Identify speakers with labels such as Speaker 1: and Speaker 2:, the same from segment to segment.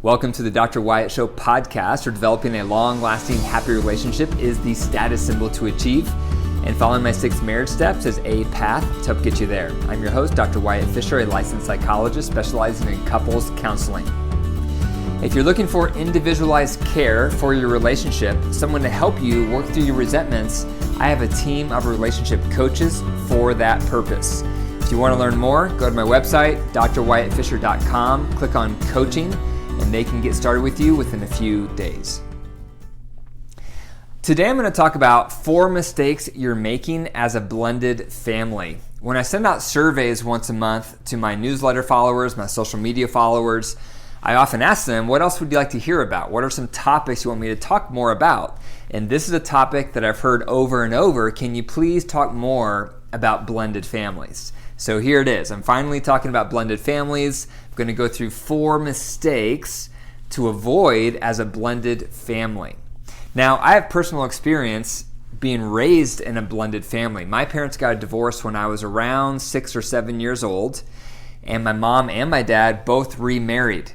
Speaker 1: Welcome to the Dr. Wyatt Show podcast, where developing a long-lasting, happy relationship is the status symbol to achieve, and following my 6 marriage steps is a path to help get you there. I'm your host, Dr. Wyatt Fisher, a licensed psychologist specializing in couples counseling. If you're looking for individualized care for your relationship, someone to help you work through your resentments, I have a team of relationship coaches for that purpose. If you want to learn more, go to my website, drwyattfisher.com, click on coaching, and they can get started with you within a few days. Today I'm going to talk about 4 mistakes you're making as a blended family. When I send out surveys once a month to my newsletter followers, my social media followers, I often ask them, what else would you like to hear about? What are some topics you want me to talk more about? And this is a topic that I've heard over and over. Can you please talk more about blended families? So here it is. I'm finally talking about blended families. I'm going to go through 4 mistakes to avoid as a blended family. Now, I have personal experience being raised in a blended family. My parents got a divorce when I was around 6 or 7 years old, and my mom and my dad both remarried.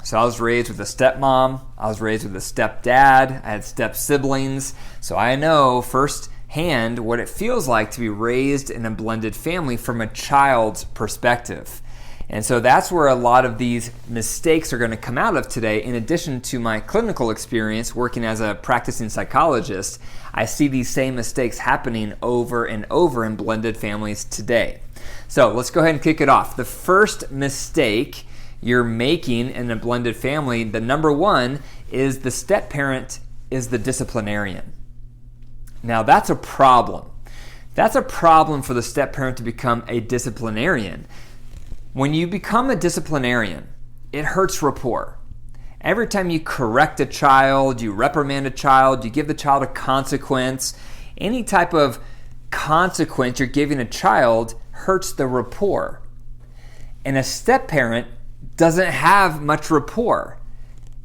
Speaker 1: So I was raised with a stepmom, I was raised with a stepdad, I had step siblings, so I know firsthand what it feels like to be raised in a blended family from a child's perspective. And so that's where a lot of these mistakes are going to come out of today. In addition to my clinical experience working as a practicing psychologist, I see these same mistakes happening over and over in blended families today. So let's go ahead and kick it off. The first mistake you're making in a blended family, the number 1 is the step parent is the disciplinarian. Now that's a problem. That's a problem for the step parent to become a disciplinarian. When you become a disciplinarian, it hurts rapport. Every time you correct a child, you reprimand a child, you give the child a consequence, any type of consequence you're giving a child hurts the rapport. And a step parent doesn't have much rapport.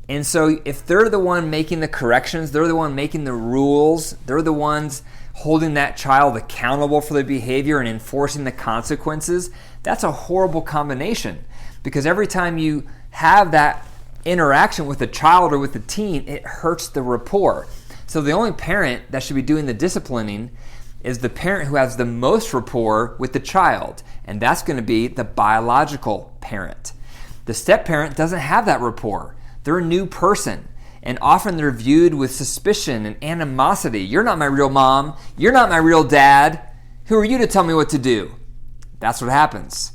Speaker 1: And so if they're the one making the corrections, they're the one making the rules, they're the ones holding that child accountable for their behavior and enforcing the consequences, that's a horrible combination. Because every time you have that interaction with a child or with a teen, it hurts the rapport. So the only parent that should be doing the disciplining is the parent who has the most rapport with the child, and that's going to be the biological parent. The step parent doesn't have that rapport. They're a new person, and often they're viewed with suspicion and animosity. You're not my real mom. You're not my real dad. Who are you to tell me what to do? That's what happens.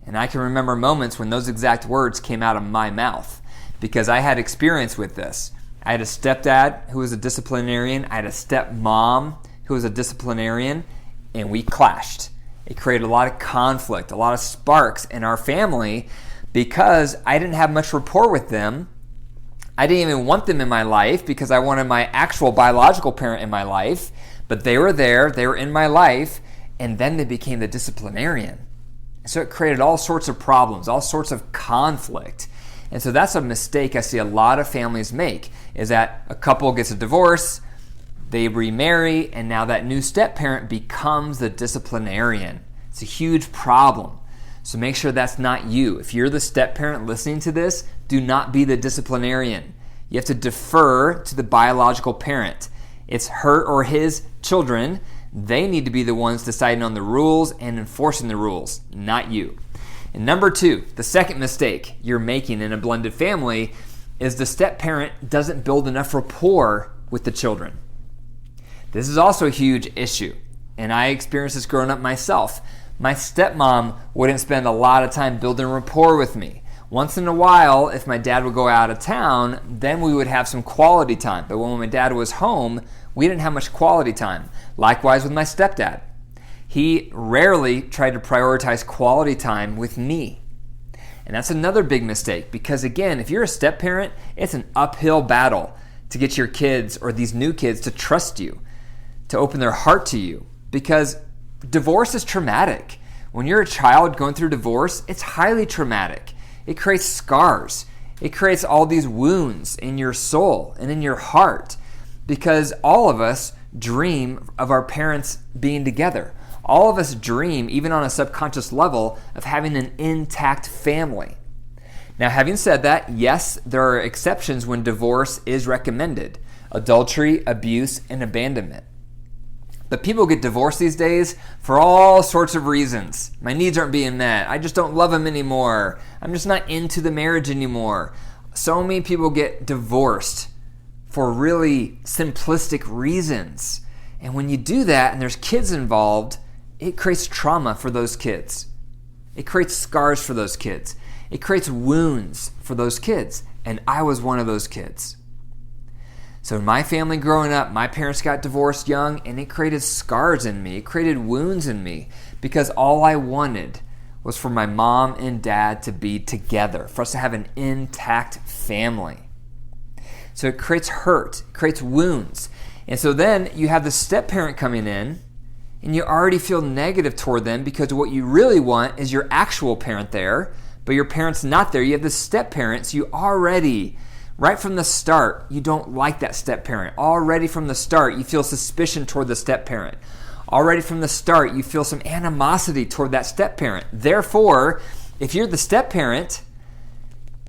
Speaker 1: And I can remember moments when those exact words came out of my mouth because I had experience with this. I had a stepdad who was a disciplinarian. I had a stepmom who was a disciplinarian, and we clashed. It created a lot of conflict, a lot of sparks in our family because I didn't have much rapport with them. I didn't even want them in my life because I wanted my actual biological parent in my life, but they were there, they were in my life, and then they became the disciplinarian. So it created all sorts of problems, all sorts of conflict. And so that's a mistake I see a lot of families make, is that a couple gets a divorce, they remarry, and now that new step parent becomes the disciplinarian. It's a huge problem. So make sure that's not you. If you're the step parent listening to this, do not be the disciplinarian. You have to defer to the biological parent. It's her or his children. They need to be the ones deciding on the rules and enforcing the rules, not you. And number 2, the second mistake you're making in a blended family is the step parent doesn't build enough rapport with the children. This is also a huge issue, and I experienced this growing up myself. My stepmom wouldn't spend a lot of time building rapport with me. Once in a while, if my dad would go out of town, then we would have some quality time. But when my dad was home, we didn't have much quality time. Likewise with my stepdad. He rarely tried to prioritize quality time with me. And that's another big mistake because, again, if you're a step parent, it's an uphill battle to get your kids or these new kids to trust you, to open their heart to you, because divorce is traumatic. When you're a child going through divorce, it's highly traumatic. It creates scars. It creates all these wounds in your soul and in your heart because all of us dream of our parents being together. All of us dream, even on a subconscious level, of having an intact family. Now, having said that, yes, there are exceptions when divorce is recommended: adultery, abuse, and abandonment. But people get divorced these days for all sorts of reasons. My needs aren't being met. I just don't love him anymore. I'm just not into the marriage anymore. So many people get divorced for really simplistic reasons. And when you do that and there's kids involved, it creates trauma for those kids. It creates scars for those kids. It creates wounds for those kids. And I was one of those kids. So in my family growing up, my parents got divorced young, and it created scars in me. It created wounds in me because all I wanted was for my mom and dad to be together, for us to have an intact family. So it creates hurt, it creates wounds. And so then you have the step-parent coming in, and you already feel negative toward them because what you really want is your actual parent there, but your parent's not there. You have the step-parent, so you already, right from the start, you don't like that step-parent. Already from the start, you feel suspicion toward the step-parent. Already from the start, you feel some animosity toward that step-parent. Therefore, if you're the step-parent,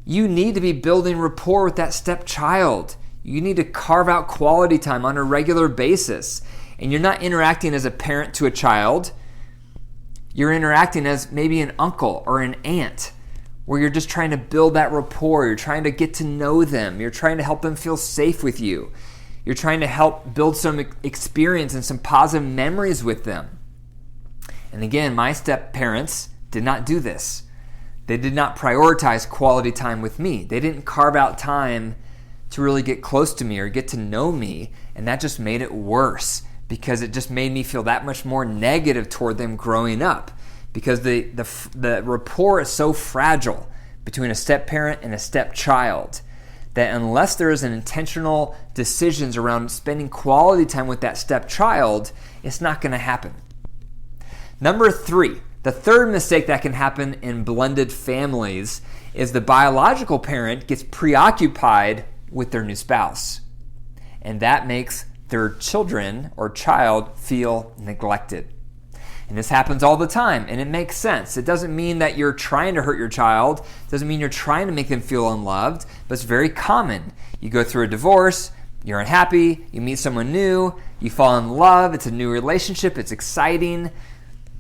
Speaker 1: you need to be building rapport with that stepchild. You need to carve out quality time on a regular basis. And you're not interacting as a parent to a child. You're interacting as maybe an uncle or an aunt, where you're just trying to build that rapport. You're trying to get to know them. You're trying to help them feel safe with you. You're trying to help build some experience and some positive memories with them. And again, my step-parents did not do this. They did not prioritize quality time with me. They didn't carve out time to really get close to me or get to know me, and that just made it worse because it just made me feel that much more negative toward them growing up. Because the rapport is so fragile between a step-parent and a stepchild that unless there is an intentional decisions around spending quality time with that stepchild, it's not going to happen. Number 3, the third mistake that can happen in blended families is the biological parent gets preoccupied with their new spouse. And that makes their children or child feel neglected. And this happens all the time, and it makes sense. It doesn't mean that you're trying to hurt your child. It doesn't mean you're trying to make them feel unloved, but it's very common. You go through a divorce, you're unhappy, you meet someone new, you fall in love, it's a new relationship, it's exciting.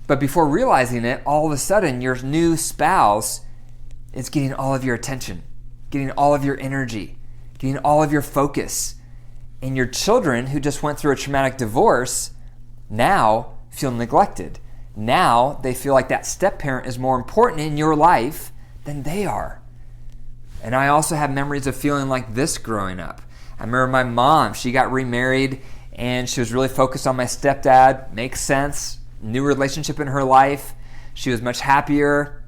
Speaker 1: But before realizing it, all of a sudden, your new spouse is getting all of your attention, getting all of your energy, getting all of your focus. And your children who just went through a traumatic divorce now feel neglected. Now they feel like that step-parent is more important in your life than they are. And I also have memories of feeling like this growing up. I remember my mom, she got remarried and she was really focused on my stepdad. Makes sense. New relationship in her life. She was much happier.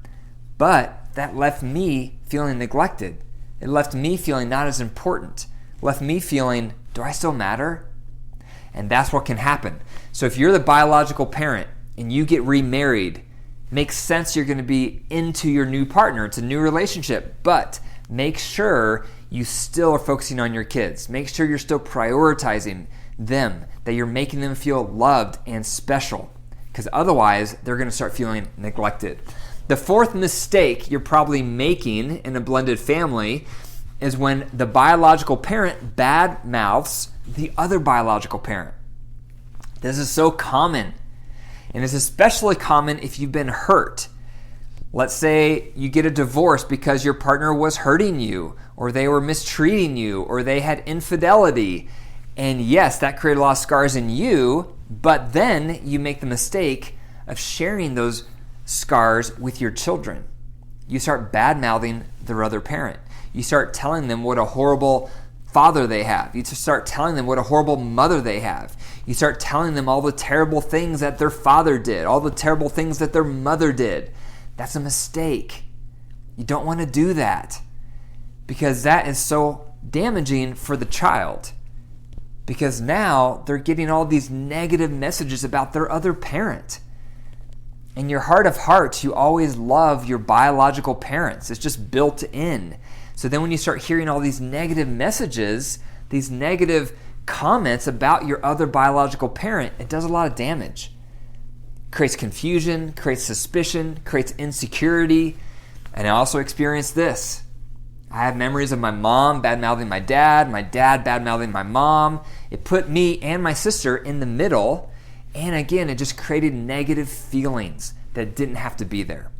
Speaker 1: But that left me feeling neglected. It left me feeling not as important. It left me feeling, do I still matter? And that's what can happen. So if you're the biological parent and you get remarried, it makes sense you're going to be into your new partner. It's a new relationship, but make sure you still are focusing on your kids. Make sure you're still prioritizing them, that you're making them feel loved and special, because otherwise they're going to start feeling neglected. The fourth mistake you're probably making in a blended family is when the biological parent bad mouths the other biological parent. This is so common, and it's especially common if you've been hurt. Let's say you get a divorce because your partner was hurting you, or they were mistreating you, or they had infidelity. And yes, that created a lot of scars in you, but then you make the mistake of sharing those scars with your children. You start bad-mouthing their other parent. You start telling them what a horrible father they have. You start telling them what a horrible mother they have. You start telling them all the terrible things that their father did, all the terrible things that their mother did. That's a mistake. You don't want to do that because that is so damaging for the child. Because now they're getting all these negative messages about their other parent. In your heart of hearts, you always love your biological parents. It's just built in. So then when you start hearing all these negative messages, these negative comments about your other biological parent, it does a lot of damage. Creates confusion, creates suspicion, creates insecurity. And I also experienced this. I have memories of my mom bad-mouthing my dad bad-mouthing my mom. It put me and my sister in the middle, and again, it just created negative feelings that didn't have to be there.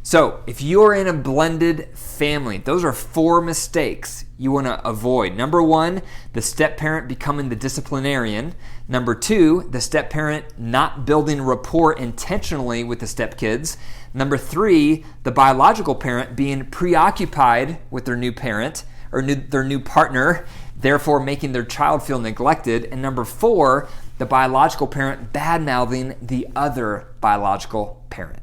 Speaker 1: So if you're in a blended family, those are 4 mistakes you want to avoid. Number 1, the step-parent becoming the disciplinarian. Number 2, the step-parent not building rapport intentionally with the step-kids. Number 3, the biological parent being preoccupied with their new parent or their new partner, therefore making their child feel neglected. And number 4, the biological parent bad-mouthing the other biological parent.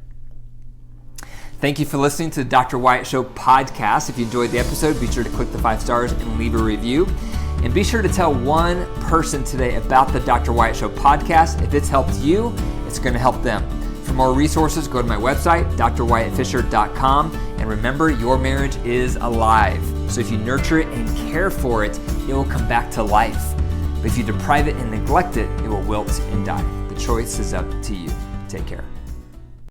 Speaker 1: Thank you for listening to the Dr. Wyatt Show podcast. If you enjoyed the episode, be sure to click the 5 stars and leave a review. And be sure to tell one person today about the Dr. Wyatt Show podcast. If it's helped you, it's going to help them. For more resources, go to my website, drwyattfisher.com. And remember, your marriage is alive. So if you nurture it and care for it, it will come back to life. But if you deprive it and neglect it, it will wilt and die. The choice is up to you. Take care.